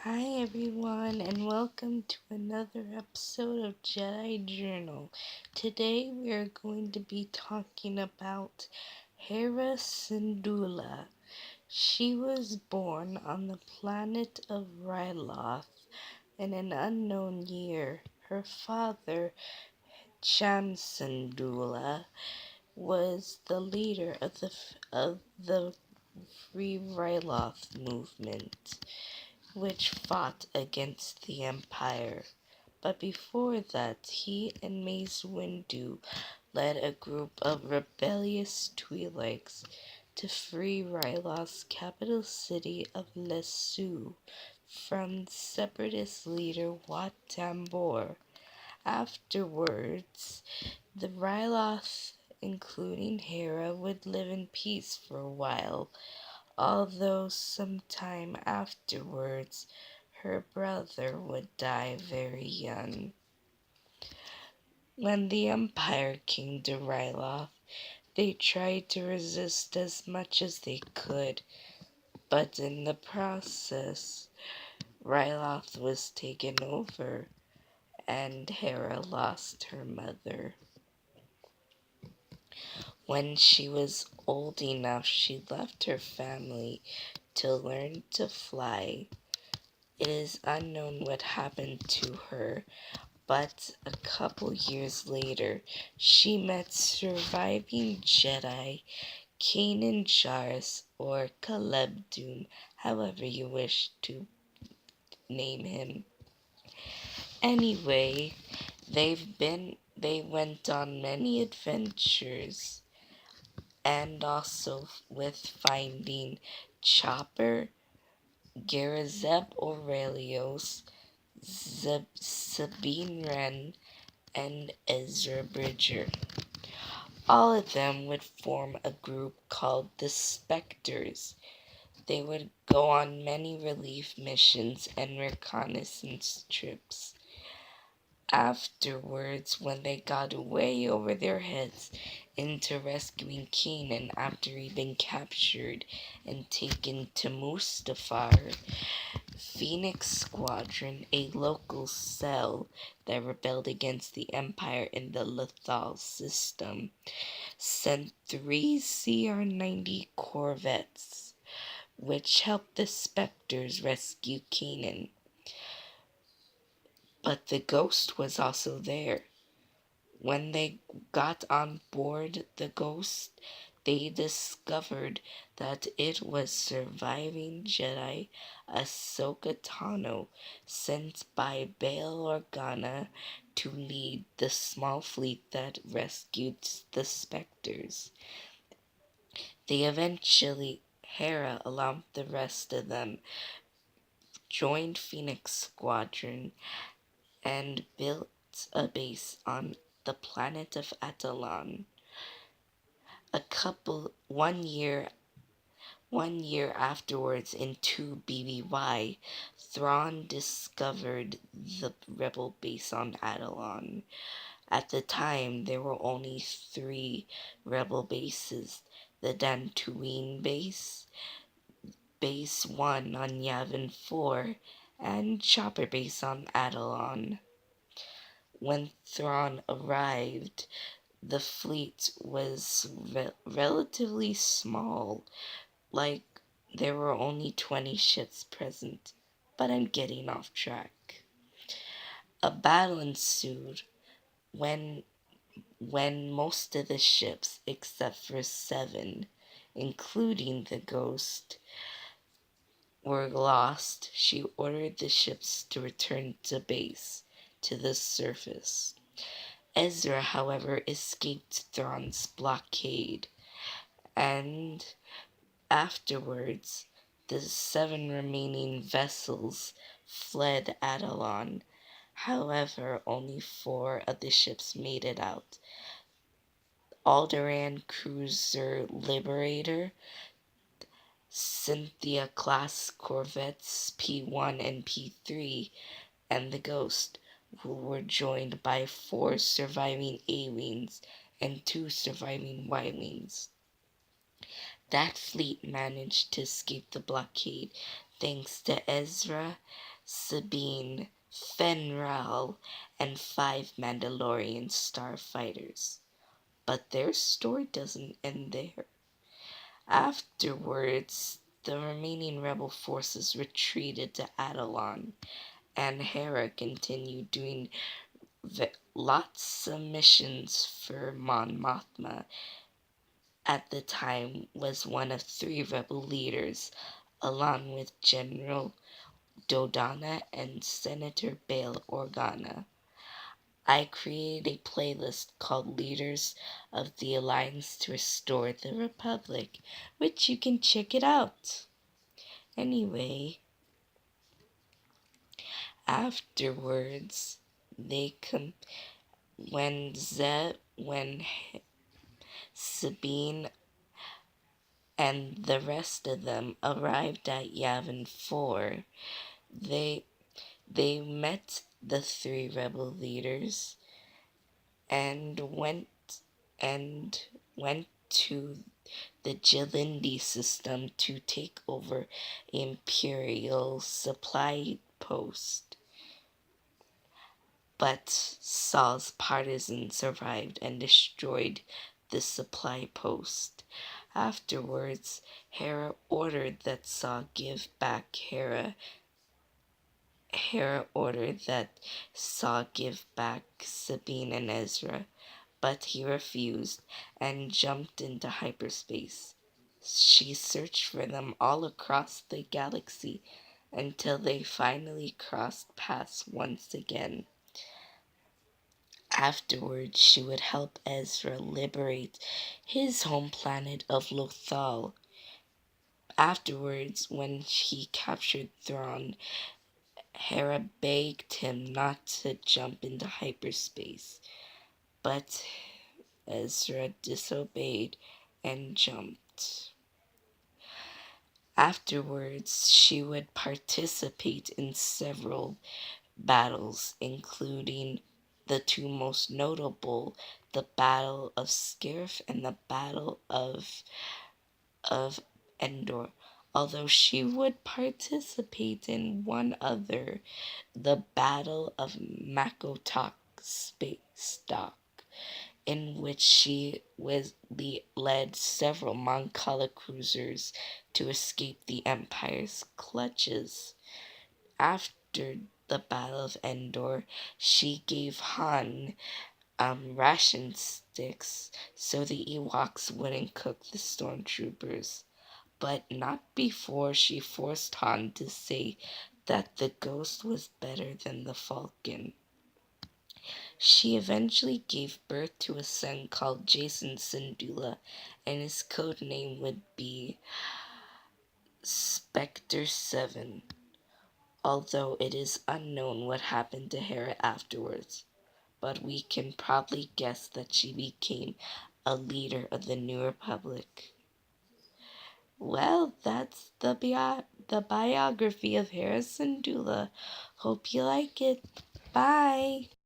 Hi everyone, and welcome to another episode of Jedi Journal. Today we are going to be talking about Hera Syndulla. She was born on the planet of Ryloth in an unknown year. Her father, Syndulla, was the leader of the Free Ryloth movement, which fought against the Empire. But before that, he and Mace Windu led a group of rebellious Twi'leks to free Ryloth's capital city of Lesu from separatist leader Wat Tambor. Afterwards, the Ryloth, including Hera, would live in peace for a while, although sometime afterwards her brother would die very young. When the Empire came to Ryloth, they tried to resist as much as they could, but in the process, Ryloth was taken over and Hera lost her mother. When she was old enough, she left her family to learn to fly. It is unknown what happened to her, but a couple years later, she met surviving Jedi Kanan Jarrus, or Caleb Doom, however you wish to name him. Anyway, they went on many adventures, and also with finding Chopper, Garazeb Aurelios, Sabine Wren, and Ezra Bridger. All of them would form a group called the Spectres. They would go on many relief missions and reconnaissance trips. Afterwards, when they got way over their heads into rescuing Kanan after he'd been captured and taken to Mustafar, Phoenix Squadron, a local cell that rebelled against the Empire in the Lothal system, sent 3 CR-90 corvettes, which helped the Spectres rescue Kanan. But the Ghost was also there. When they got on board the Ghost, they discovered that it was surviving Jedi Ahsoka Tano, sent by Bail Organa to lead the small fleet that rescued the Spectres. Hera, along with the rest of them, joined Phoenix Squadron and built a base on the planet of Atalon. One year afterwards, in 2 BBY, Thrawn discovered the rebel base on Atalon. At the time, there were only 3 rebel bases: the Dantooine base, Base 1 on Yavin 4, and Chopper Base on Atalon. When Thrawn arrived, the fleet was relatively small, like there were only 20 ships present, but I'm getting off track. A battle ensued when most of the ships, except for 7, including the Ghost, were lost. She ordered the ships to return to base, to the surface. Ezra, however, escaped Thrawn's blockade, and afterwards the 7 remaining vessels fled Atalon. However, only 4 of the ships made it out: Alderaan cruiser Liberator, Cynthia-class corvettes P1 and P3, and the Ghost, who were joined by 4 surviving A-Wings and 2 surviving Y-Wings. That fleet managed to escape the blockade thanks to Ezra, Sabine, Fenral, and 5 Mandalorian starfighters. But their story doesn't end there. Afterwards, the remaining rebel forces retreated to Adelon, and Hera continued doing lots of missions for Mon Mothma. At the time, was one of 3 rebel leaders, along with General Dodonna and Senator Bail Organa. I created a playlist called Leaders of the Alliance to Restore the Republic, which you can check it out. Anyway, afterwards, they come when Sabine and the rest of them arrived at Yavin 4, they they met the 3 rebel leaders and and went to the Jalindi system to take over Imperial supply post. But Saul's partisans arrived and destroyed the supply post. Afterwards, Hera ordered that Saul give back Hera ordered that Saul give back Sabine and Ezra, but he refused and jumped into hyperspace. She searched for them all across the galaxy until they finally crossed paths once again. Afterwards, she would help Ezra liberate his home planet of Lothal. Afterwards, when he captured Thrawn, Hera begged him not to jump into hyperspace, but Ezra disobeyed and jumped. Afterwards, she would participate in several battles, including the 2 most notable, the Battle of Scarif and the Battle of Endor. Although she would participate in one other, the Battle of Makotok Space Dock, in which she led several Moncala cruisers to escape the Empire's clutches. After the Battle of Endor, she gave Han ration sticks so the Ewoks wouldn't cook the stormtroopers, but not before she forced Han to say that the Ghost was better than the Falcon. She eventually gave birth to a son called Jason Syndulla, and his code name would be Spectre 7, although it is unknown what happened to Hera afterwards, but we can probably guess that she became a leader of the New Republic. Well, that's the biography of Hera Syndulla. Hope you like it. Bye!